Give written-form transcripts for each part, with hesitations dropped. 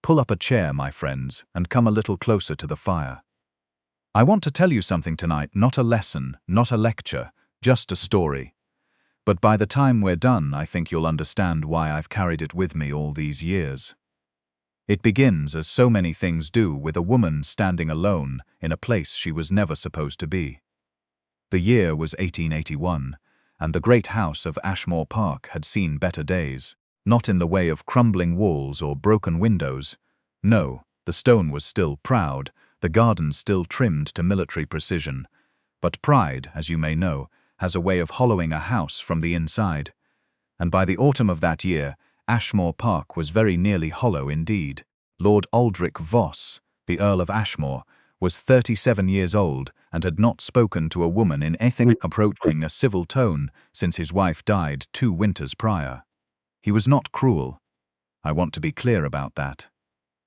Pull up a chair, my friends, and come a little closer to the fire. I want to tell you something tonight, not a lesson, not a lecture, just a story. But by the time we're done, I think you'll understand why I've carried it with me all these years. It begins, as so many things do, with a woman standing alone in a place she was never supposed to be. The year was 1881, and the great house of Ashmore Park had seen better days, not in the way of crumbling walls or broken windows. No, the stone was still proud, the garden still trimmed to military precision. But pride, as you may know, has a way of hollowing a house from the inside. And by the autumn of that year, Ashmore Park was very nearly hollow indeed. Lord Aldrich Voss, the Earl of Ashmore, was 37 years old and had not spoken to a woman in anything approaching a civil tone since his wife died 2 winters prior. He was not cruel. I want to be clear about that.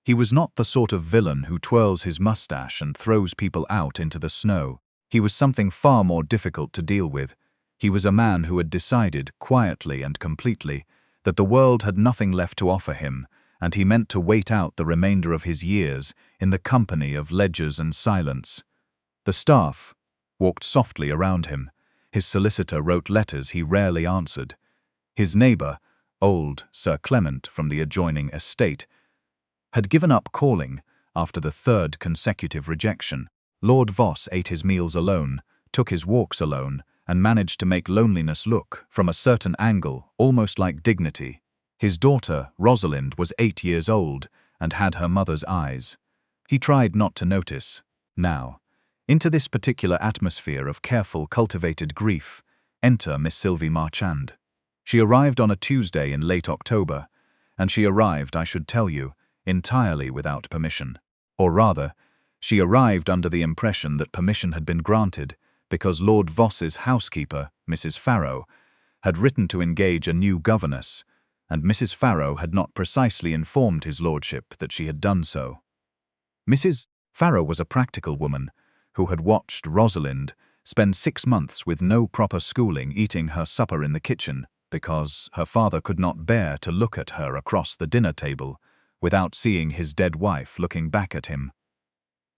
He was not the sort of villain who twirls his mustache and throws people out into the snow. He was something far more difficult to deal with. He was a man who had decided, quietly and completely, that the world had nothing left to offer him, and he meant to wait out the remainder of his years in the company of ledgers and silence. The staff walked softly around him. His solicitor wrote letters he rarely answered. His neighbour, old Sir Clement from the adjoining estate, had given up calling after the 3rd consecutive rejection. Lord Voss ate his meals alone, took his walks alone, and managed to make loneliness look, from a certain angle, almost like dignity. His daughter, Rosalind, was 8 years old and had her mother's eyes. He tried not to notice. Now, into this particular atmosphere of careful, cultivated grief, enter Miss Sylvie Marchand. She arrived on a Tuesday in late October, and she arrived, I should tell you, entirely without permission. Or rather, she arrived under the impression that permission had been granted because Lord Voss's housekeeper, Mrs. Farrow, had written to engage a new governess, and Mrs. Farrow had not precisely informed his lordship that she had done so. Mrs. Farrow was a practical woman who had watched Rosalind spend 6 months with no proper schooling, eating her supper in the kitchen because her father could not bear to look at her across the dinner table without seeing his dead wife looking back at him.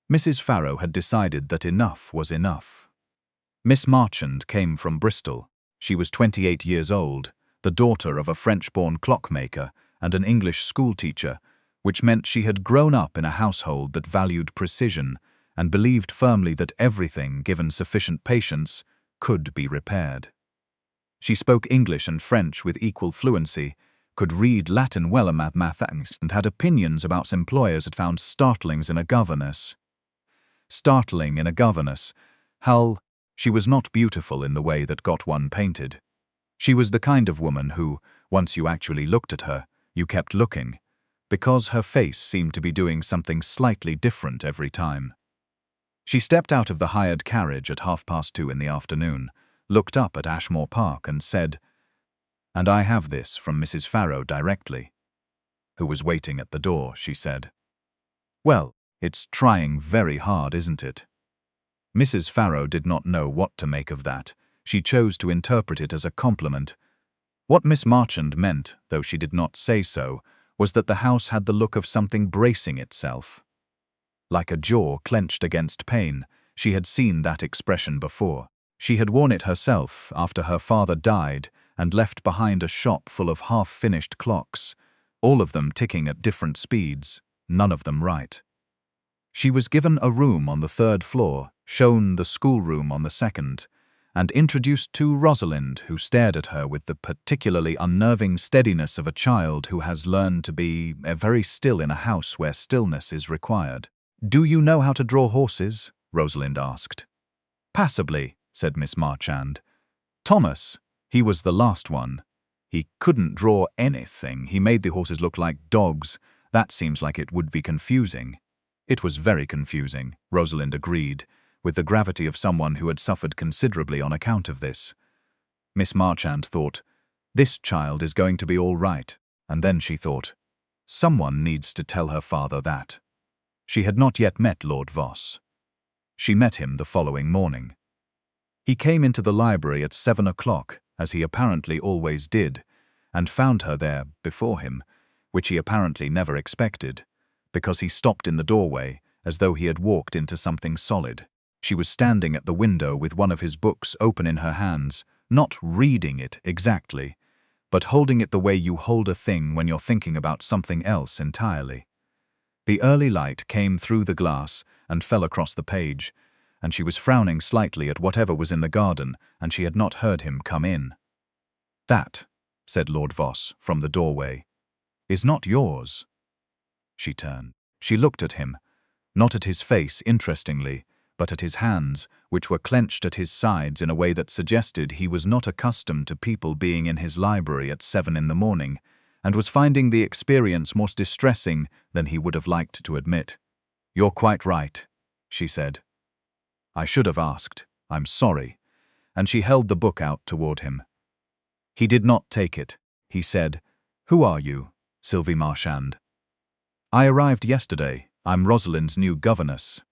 Mrs. Farrow had decided that enough was enough. Miss Marchand came from Bristol. She was 28 years old, the daughter of a French-born clockmaker and an English schoolteacher, which meant she had grown up in a household that valued precision and believed firmly that everything, given sufficient patience, could be repaired. She spoke English and French with equal fluency, could read Latin well and mathematics, and had opinions about employers had found startlings in a governess. Startling in a governess. Hull, she was not beautiful in the way that got one painted. She was the kind of woman who, once you actually looked at her, you kept looking, because her face seemed to be doing something slightly different every time. She stepped out of the hired carriage at 2:30 in the afternoon, looked up at Ashmore Park and said, "And I have this from Mrs. Farrow directly," who was waiting at the door, she said. "Well, it's trying very hard, isn't it?" Mrs. Farrow did not know what to make of that. She chose to interpret it as a compliment. What Miss Marchand meant, though she did not say so, was that the house had the look of something bracing itself. Like a jaw clenched against pain, she had seen that expression before. She had worn it herself after her father died and left behind a shop full of half-finished clocks, all of them ticking at different speeds, none of them right. She was given a room on the 3rd floor, shown the schoolroom on the 2nd, and introduced to Rosalind, who stared at her with the particularly unnerving steadiness of a child who has learned to be very still in a house where stillness is required. "Do you know how to draw horses?" Rosalind asked. "Passably," said Miss Marchand. "Thomas, he was the last one. He couldn't draw anything. He made the horses look like dogs. That seems like it would be confusing." It was very confusing, Rosalind agreed, with the gravity of someone who had suffered considerably on account of this. Miss Marchand thought, "This child is going to be all right," and then she thought, "Someone needs to tell her father that." She had not yet met Lord Voss. She met him the following morning. He came into the library at 7 o'clock, as he apparently always did, and found her there before him, which he apparently never expected. because he stopped in the doorway, as though he had walked into something solid. She was standing at the window with one of his books open in her hands, not reading it exactly, but holding it the way you hold a thing when you're thinking about something else entirely. The early light came through the glass and fell across the page, and she was frowning slightly at whatever was in the garden, and she had not heard him come in. "That," said Lord Voss from the doorway, "is not yours." She turned. She looked at him, not at his face, interestingly, but at his hands, which were clenched at his sides in a way that suggested he was not accustomed to people being in his library at 7 in the morning, and was finding the experience more distressing than he would have liked to admit. "You're quite right," she said. "I should have asked. I'm sorry." And she held the book out toward him. He did not take it. He said, "Who are you, Sylvie Marchand?" "I arrived yesterday. I'm Rosalind's new governess."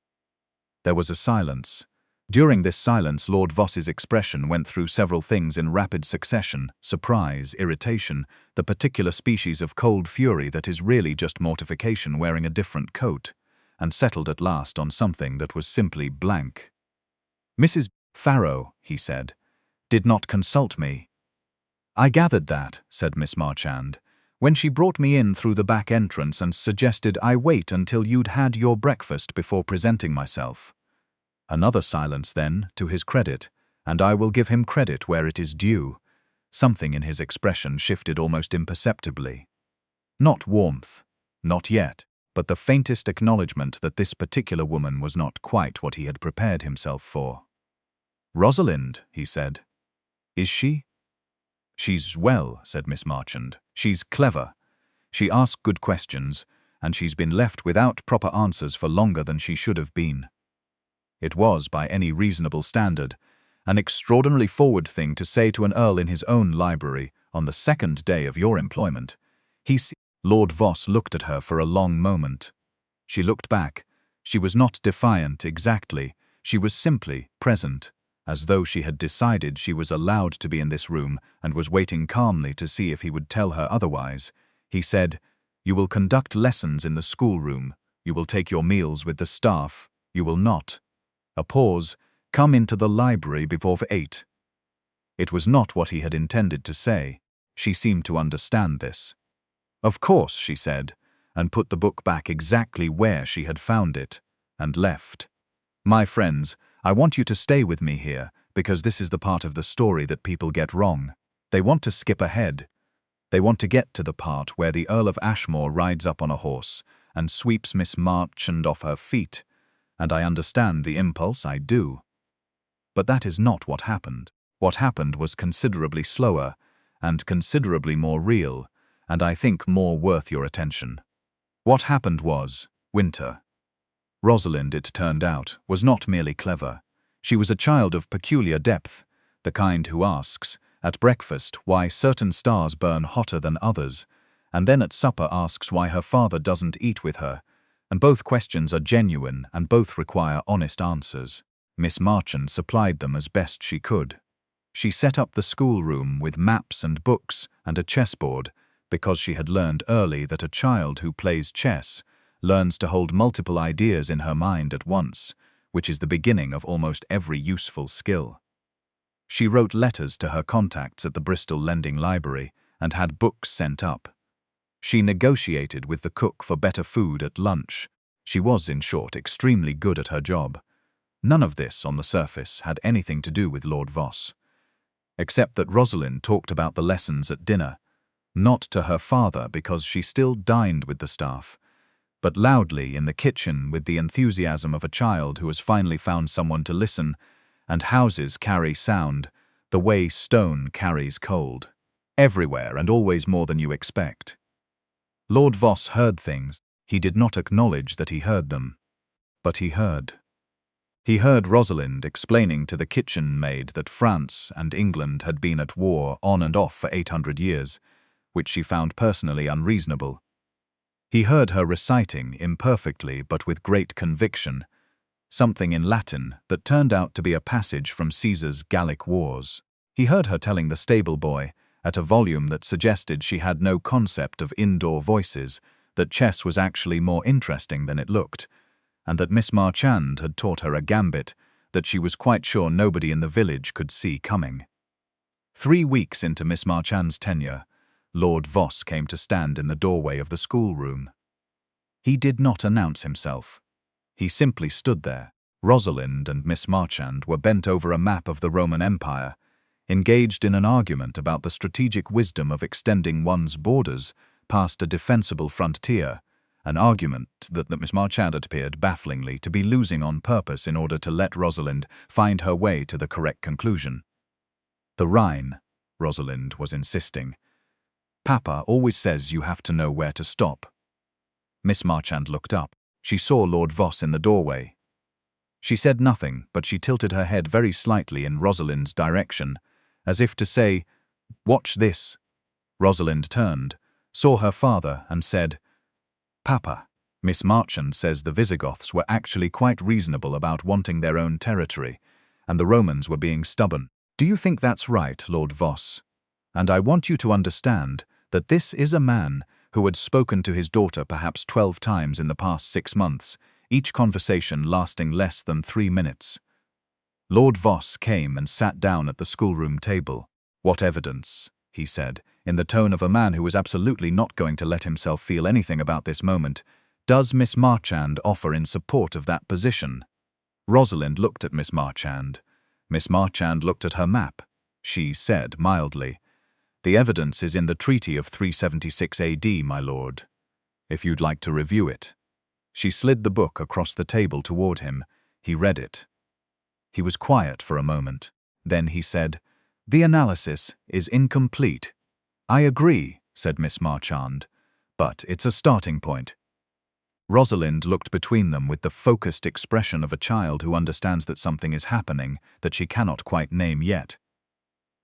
There was a silence. During this silence, Lord Voss's expression went through several things in rapid succession: surprise, irritation, the particular species of cold fury that is really just mortification wearing a different coat, and settled at last on something that was simply blank. "Mrs. Farrow," he said, "did not consult me." "I gathered that," said Miss Marchand, "when she brought me in through the back entrance and suggested I wait until you'd had your breakfast before presenting myself." Another silence then, to his credit, and I will give him credit where it is due. Something in his expression shifted almost imperceptibly. Not warmth, not yet, but the faintest acknowledgement that this particular woman was not quite what he had prepared himself for. "Rosalind," he said. "Is she?" "She's well," said Miss Marchand. "She's clever. She asks good questions, and she's been left without proper answers for longer than she should have been." It was, by any reasonable standard, an extraordinarily forward thing to say to an earl in his own library on the second day of your employment. Lord Voss looked at her for a long moment. She looked back. She was not defiant exactly. She was simply present, as though she had decided she was allowed to be in this room and was waiting calmly to see if he would tell her otherwise. He said, "You will conduct lessons in the schoolroom. You will take your meals with the staff. You will not." A pause. "Come into the library before 8. It was not what he had intended to say. She seemed to understand this. "Of course," she said, and put the book back exactly where she had found it, and left. "My friends, I want you to stay with me here, because this is the part of the story that people get wrong. They want to skip ahead. They want to get to the part where the Earl of Ashmore rides up on a horse and sweeps Miss Marchand off her feet. And I understand the impulse, I do. But that is not what happened. What happened was considerably slower, and considerably more real, and I think more worth your attention. What happened was winter. Rosalind, it turned out, was not merely clever. She was a child of peculiar depth, the kind who asks, at breakfast, why certain stars burn hotter than others, and then at supper asks why her father doesn't eat with her. And both questions are genuine and both require honest answers. Miss Marchand supplied them as best she could. She set up the schoolroom with maps and books and a chessboard because she had learned early that a child who plays chess learns to hold multiple ideas in her mind at once, which is the beginning of almost every useful skill. She wrote letters to her contacts at the Bristol Lending Library and had books sent up. She negotiated with the cook for better food at lunch. She was, in short, extremely good at her job. None of this, on the surface, had anything to do with Lord Voss, except that Rosalind talked about the lessons at dinner, not to her father because she still dined with the staff, but loudly in the kitchen with the enthusiasm of a child who has finally found someone to listen, and houses carry sound, the way stone carries cold, everywhere and always more than you expect. Lord Voss heard things. He did not acknowledge that he heard them. But he heard. He heard Rosalind explaining to the kitchen maid that France and England had been at war on and off for 800 years, which she found personally unreasonable. He heard her reciting, imperfectly but with great conviction, something in Latin that turned out to be a passage from Caesar's Gallic Wars. He heard her telling the stable boy, at a volume that suggested she had no concept of indoor voices, that chess was actually more interesting than it looked, and that Miss Marchand had taught her a gambit that she was quite sure nobody in the village could see coming. 3 weeks into Miss Marchand's tenure, Lord Voss came to stand in the doorway of the schoolroom. He did not announce himself. He simply stood there. Rosalind and Miss Marchand were bent over a map of the Roman Empire, engaged in an argument about the strategic wisdom of extending one's borders past a defensible frontier, an argument that Miss Marchand appeared bafflingly to be losing on purpose in order to let Rosalind find her way to the correct conclusion. "The Rhine," Rosalind was insisting. "Papa always says you have to know where to stop." Miss Marchand looked up. She saw Lord Voss in the doorway. She said nothing, but she tilted her head very slightly in Rosalind's direction, as if to say, "Watch this." Rosalind turned, saw her father, and said, "Papa, Miss Marchand says the Visigoths were actually quite reasonable about wanting their own territory, and the Romans were being stubborn. Do you think that's right, Lord Voss? And I want you to understand that this is a man who had spoken to his daughter perhaps 12 times in the past 6 months, each conversation lasting less than 3 minutes. Lord Voss came and sat down at the schoolroom table. "What evidence," he said, in the tone of a man who was absolutely not going to let himself feel anything about this moment, "does Miss Marchand offer in support of that position?" Rosalind looked at Miss Marchand. Miss Marchand looked at her map. She said mildly, "The evidence is in the Treaty of 376 AD, my lord. If you'd like to review it." She slid the book across the table toward him. He read it. He was quiet for a moment. Then he said, "The analysis is incomplete." "I agree," said Miss Marchand, "but it's a starting point." Rosalind looked between them with the focused expression of a child who understands that something is happening that she cannot quite name yet.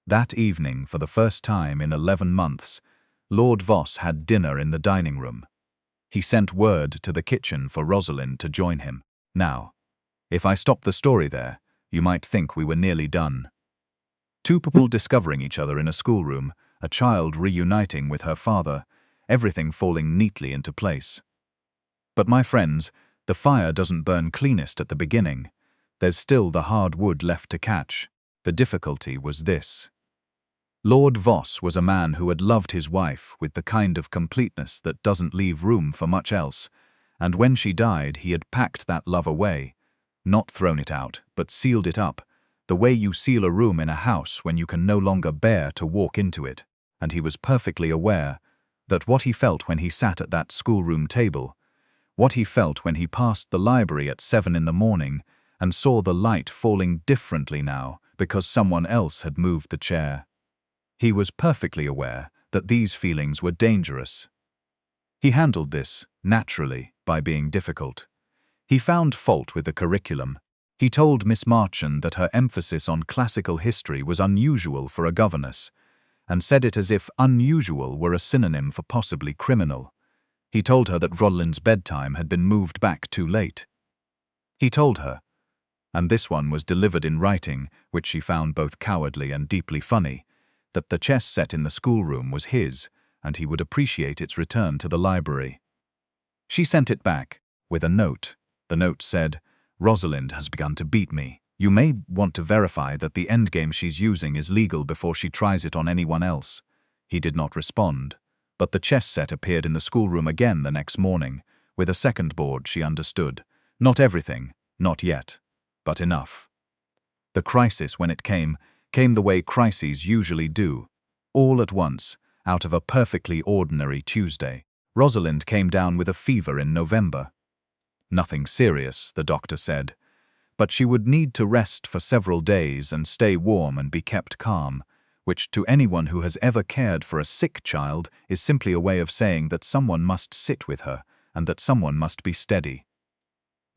That evening, for the first time in 11 months, Lord Voss had dinner in the dining room. He sent word to the kitchen for Rosalind to join him. Now, if I stop the story there, you might think we were nearly done. Two people discovering each other in a schoolroom, a child reuniting with her father, everything falling neatly into place. But my friends, the fire doesn't burn cleanest at the beginning. There's still the hard wood left to catch. The difficulty was this. Lord Voss was a man who had loved his wife with the kind of completeness that doesn't leave room for much else, and when she died he had packed that love away, not thrown it out, but sealed it up, the way you seal a room in a house when you can no longer bear to walk into it, and he was perfectly aware that what he felt when he sat at that schoolroom table, what he felt when he passed the library at 7 in the morning and saw the light falling differently now because someone else had moved the chair. He was perfectly aware that these feelings were dangerous. He handled this, naturally, by being difficult. He found fault with the curriculum. He told Miss Marchand that her emphasis on classical history was unusual for a governess, and said it as if unusual were a synonym for possibly criminal. He told her that Rosalind's bedtime had been moved back too late. He told her, and this one was delivered in writing, which she found both cowardly and deeply funny, that the chess set in the schoolroom was his, and he would appreciate its return to the library. She sent it back, with a note. The note said, "Rosalind has begun to beat me. You may want to verify that the endgame she's using is legal before she tries it on anyone else." He did not respond, but the chess set appeared in the schoolroom again the next morning, with a second board she understood. Not everything, not yet, but enough. The crisis, when it came the way crises usually do, all at once, out of a perfectly ordinary Tuesday. Rosalind came down with a fever in November. Nothing serious, the doctor said, but she would need to rest for several days and stay warm and be kept calm, which to anyone who has ever cared for a sick child is simply a way of saying that someone must sit with her and that someone must be steady.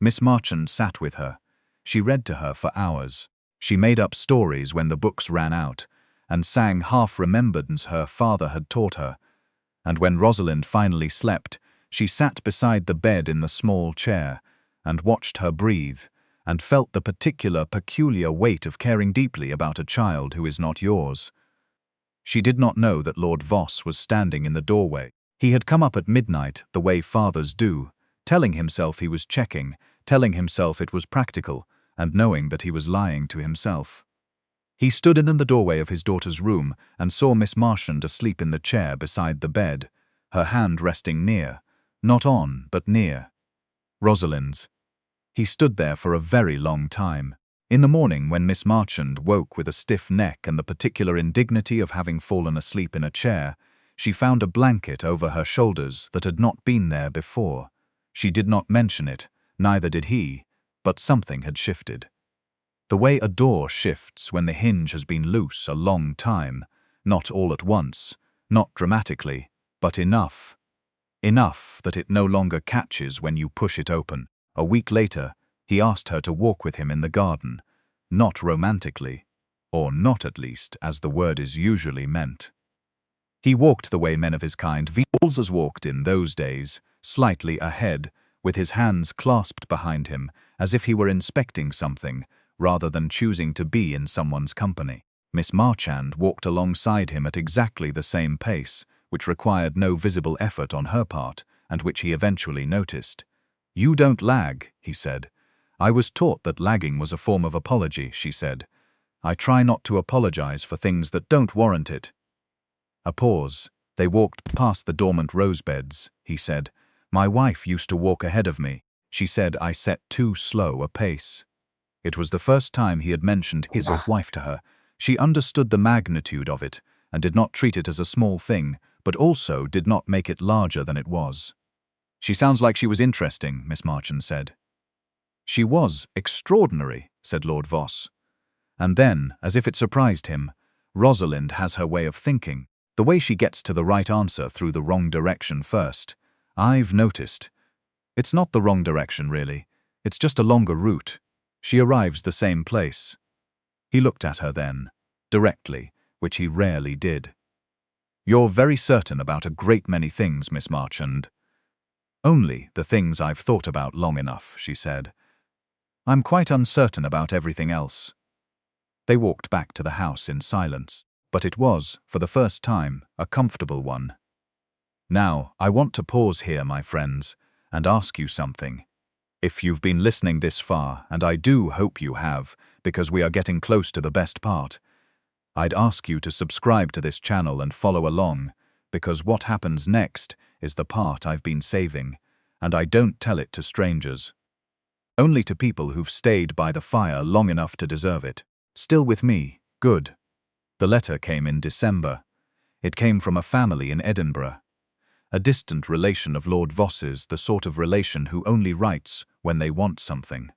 Miss Marchand sat with her. She read to her for hours. She made up stories when the books ran out, and sang half-remembrance her father had taught her, and when Rosalind finally slept, she sat beside the bed in the small chair, and watched her breathe, and felt the peculiar weight of caring deeply about a child who is not yours. She did not know that Lord Voss was standing in the doorway. He had come up at midnight, the way fathers do, telling himself he was checking, telling himself it was practical, and knowing that he was lying to himself. He stood in the doorway of his daughter's room and saw Miss Marchand asleep in the chair beside the bed, her hand resting near, not on, but near, Rosalind's. He stood there for a very long time. In the morning, when Miss Marchand woke with a stiff neck and the particular indignity of having fallen asleep in a chair, she found a blanket over her shoulders that had not been there before. She did not mention it, neither did he, but something had shifted. The way a door shifts when the hinge has been loose a long time, not all at once, not dramatically, but enough. Enough that it no longer catches when you push it open. A week later, he asked her to walk with him in the garden, not romantically, or not at least as the word is usually meant. He walked the way men of his kind walked in those days, slightly ahead, with his hands clasped behind him, as if he were inspecting something, rather than choosing to be in someone's company. Miss Marchand walked alongside him at exactly the same pace, which required no visible effort on her part, and which he eventually noticed. "You don't lag," he said. "I was taught that lagging was a form of apology," she said. "I try not to apologize for things that don't warrant it." A pause. They walked past the dormant rosebeds, he said. "My wife used to walk ahead of me. She said I set too slow a pace." It was the first time he had mentioned his wife to her. She understood the magnitude of it, and did not treat it as a small thing, but also did not make it larger than it was. "She sounds like she was interesting," Miss Marchand said. "She was extraordinary," said Lord Voss. And then, as if it surprised him, "Rosalind has her way of thinking, the way she gets to the right answer through the wrong direction first. I've noticed. It's not the wrong direction, really. It's just a longer route. She arrives the same place." He looked at her then, directly, which he rarely did. "You're very certain about a great many things, Miss Marchand." "Only the things I've thought about long enough," she said. "I'm quite uncertain about everything else." They walked back to the house in silence, but it was, for the first time, a comfortable one. "Now, I want to pause here, my friends, and ask you something. If you've been listening this far, and I do hope you have, because we are getting close to the best part, I'd ask you to subscribe to this channel and follow along, because what happens next is the part I've been saving, and I don't tell it to strangers. Only to people who've stayed by the fire long enough to deserve it. Still with me, good." The letter came in December. It came from a family in Edinburgh. A distant relation of Lord Voss's, the sort of relation who only writes when they want something.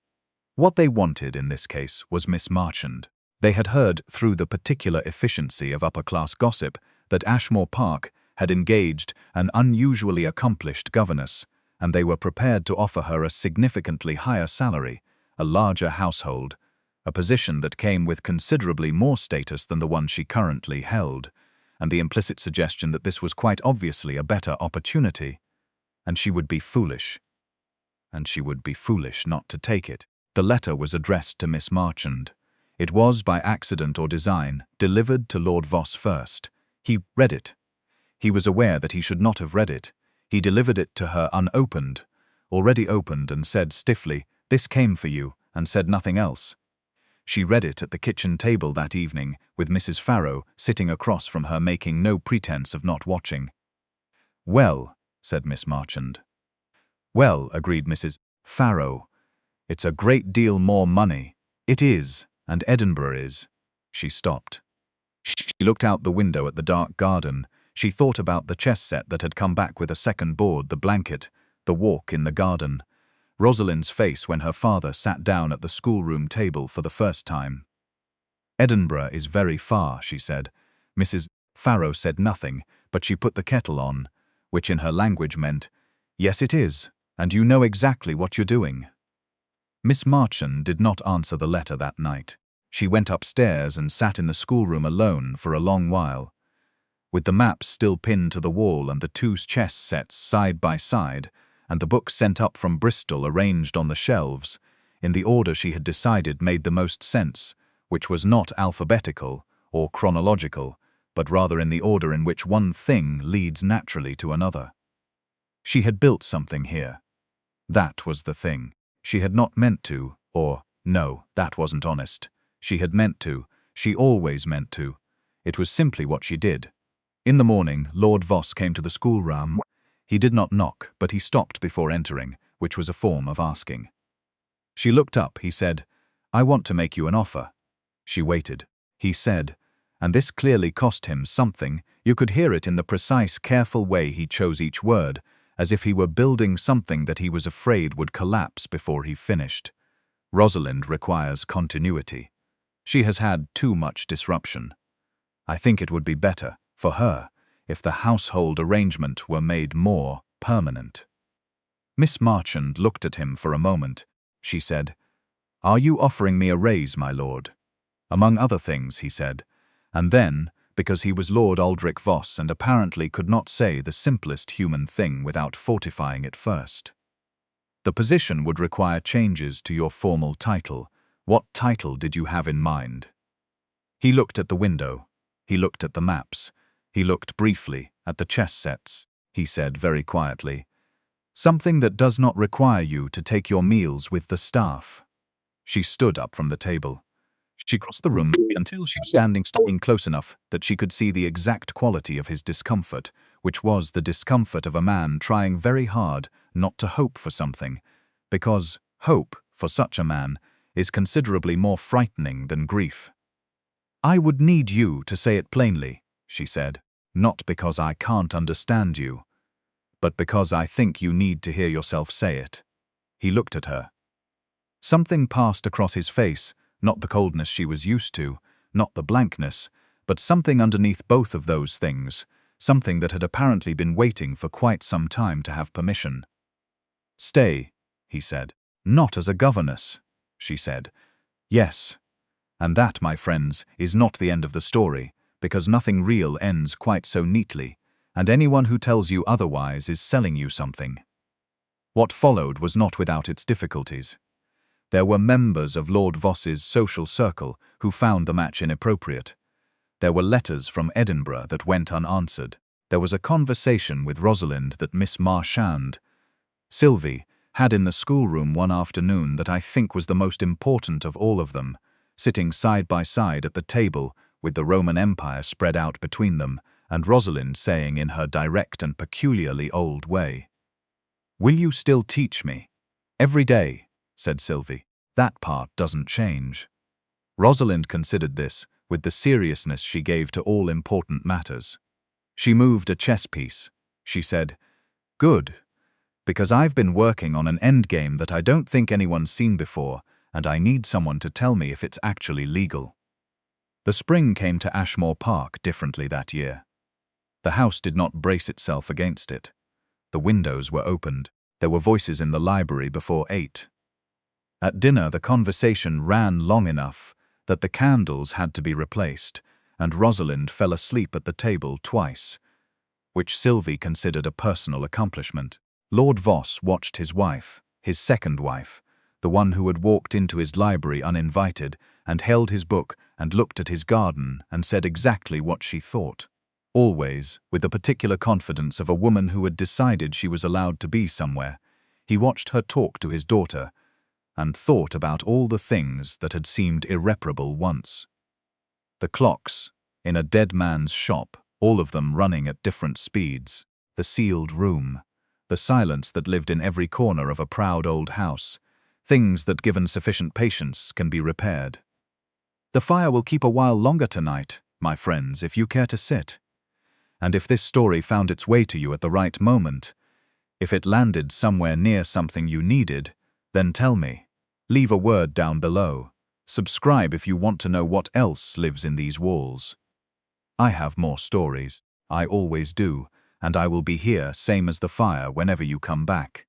What they wanted in this case was Miss Marchand. They had heard through the particular efficiency of upper-class gossip that Ashmore Park had engaged an unusually accomplished governess, and they were prepared to offer her a significantly higher salary, a larger household, a position that came with considerably more status than the one she currently held, and the implicit suggestion that this was quite obviously a better opportunity, and she would be foolish. And she would be foolish not to take it. The letter was addressed to Miss Marchand. It was, by accident or design, delivered to Lord Voss first. He read it. He was aware that he should not have read it. He delivered it to her unopened, already opened, and said stiffly, "This came for you," and said nothing else. She read it at the kitchen table that evening, with Mrs. Farrow sitting across from her, making no pretense of not watching. "Well," said Miss Marchand. "Well," agreed Mrs. Farrow, "it's a great deal more money. It is, and Edinburgh is." She stopped. She looked out the window at the dark garden. She thought about the chess set that had come back with a second board, the blanket, the walk in the garden, Rosalind's face when her father sat down at the schoolroom table for the first time. "Edinburgh is very far," she said. Mrs. Farrow said nothing, but she put the kettle on, which in her language meant, "Yes, it is, and you know exactly what you're doing." Miss Marchand did not answer the letter that night. She went upstairs and sat in the schoolroom alone for a long while. With the maps still pinned to the wall and the two chess sets side by side, and the books sent up from Bristol arranged on the shelves, in the order she had decided made the most sense, which was not alphabetical or chronological, but rather in the order in which one thing leads naturally to another. She had built something here. That was the thing. She had not meant to, or, no, that wasn't honest. She had meant to. She always meant to. It was simply what she did. In the morning, Lord Voss came to the schoolroom. He did not knock, but he stopped before entering, which was a form of asking. She looked up, he said, "I want to make you an offer." She waited. He said, and this clearly cost him something. You could hear it in the precise, careful way he chose each word, as if he were building something that he was afraid would collapse before he finished. Rosalind requires continuity. She has had too much disruption. I think it would be better, for her, if the household arrangement were made more permanent. Miss Marchand looked at him for a moment. She said, "Are you offering me a raise, my lord?" "Among other things," he said, and then, because he was Lord Aldrich Voss and apparently could not say the simplest human thing without fortifying it first. "The position would require changes to your formal title. What title did you have in mind?" He looked at the window. He looked at the maps. He looked briefly at the chess sets. He said very quietly, "Something that does not require you to take your meals with the staff." She stood up from the table. She crossed the room until she was standing close enough that she could see the exact quality of his discomfort, which was the discomfort of a man trying very hard not to hope for something, because hope, for such a man, is considerably more frightening than grief. "I would need you to say it plainly," she said, "not because I can't understand you, but because I think you need to hear yourself say it." He looked at her. Something passed across his face, not the coldness she was used to, not the blankness, but something underneath both of those things, something that had apparently been waiting for quite some time to have permission. "Stay," he said. "Not as a governess," she said. "Yes. And that, my friends, is not the end of the story, because nothing real ends quite so neatly, and anyone who tells you otherwise is selling you something." What followed was not without its difficulties. There were members of Lord Voss's social circle who found the match inappropriate. There were letters from Edinburgh that went unanswered. There was a conversation with Rosalind that Miss Marchand, Sylvie, had in the schoolroom one afternoon that I think was the most important of all of them, sitting side by side at the table with the Roman Empire spread out between them, and Rosalind saying in her direct and peculiarly old way, "Will you still teach me?" "Every day," said Sylvie. "That part doesn't change." Rosalind considered this with the seriousness she gave to all important matters. She moved a chess piece. She said, "Good, because I've been working on an endgame that I don't think anyone's seen before, and I need someone to tell me if it's actually legal." The spring came to Ashmore Park differently that year. The house did not brace itself against it. The windows were opened. There were voices in the library before 8. At dinner, the conversation ran long enough that the candles had to be replaced, and Rosalind fell asleep at the table twice, which Sylvie considered a personal accomplishment. Lord Voss watched his wife, his second wife, the one who had walked into his library uninvited and held his book and looked at his garden and said exactly what she thought. Always, with the particular confidence of a woman who had decided she was allowed to be somewhere, he watched her talk to his daughter and thought about all the things that had seemed irreparable once. The clocks, in a dead man's shop, all of them running at different speeds, the sealed room, the silence that lived in every corner of a proud old house, things that, given sufficient patience, can be repaired. "The fire will keep a while longer tonight, my friends, if you care to sit. And if this story found its way to you at the right moment, if it landed somewhere near something you needed, then tell me. Leave a word down below. Subscribe if you want to know what else lives in these walls. I have more stories. I always do, and I will be here, same as the fire, whenever you come back.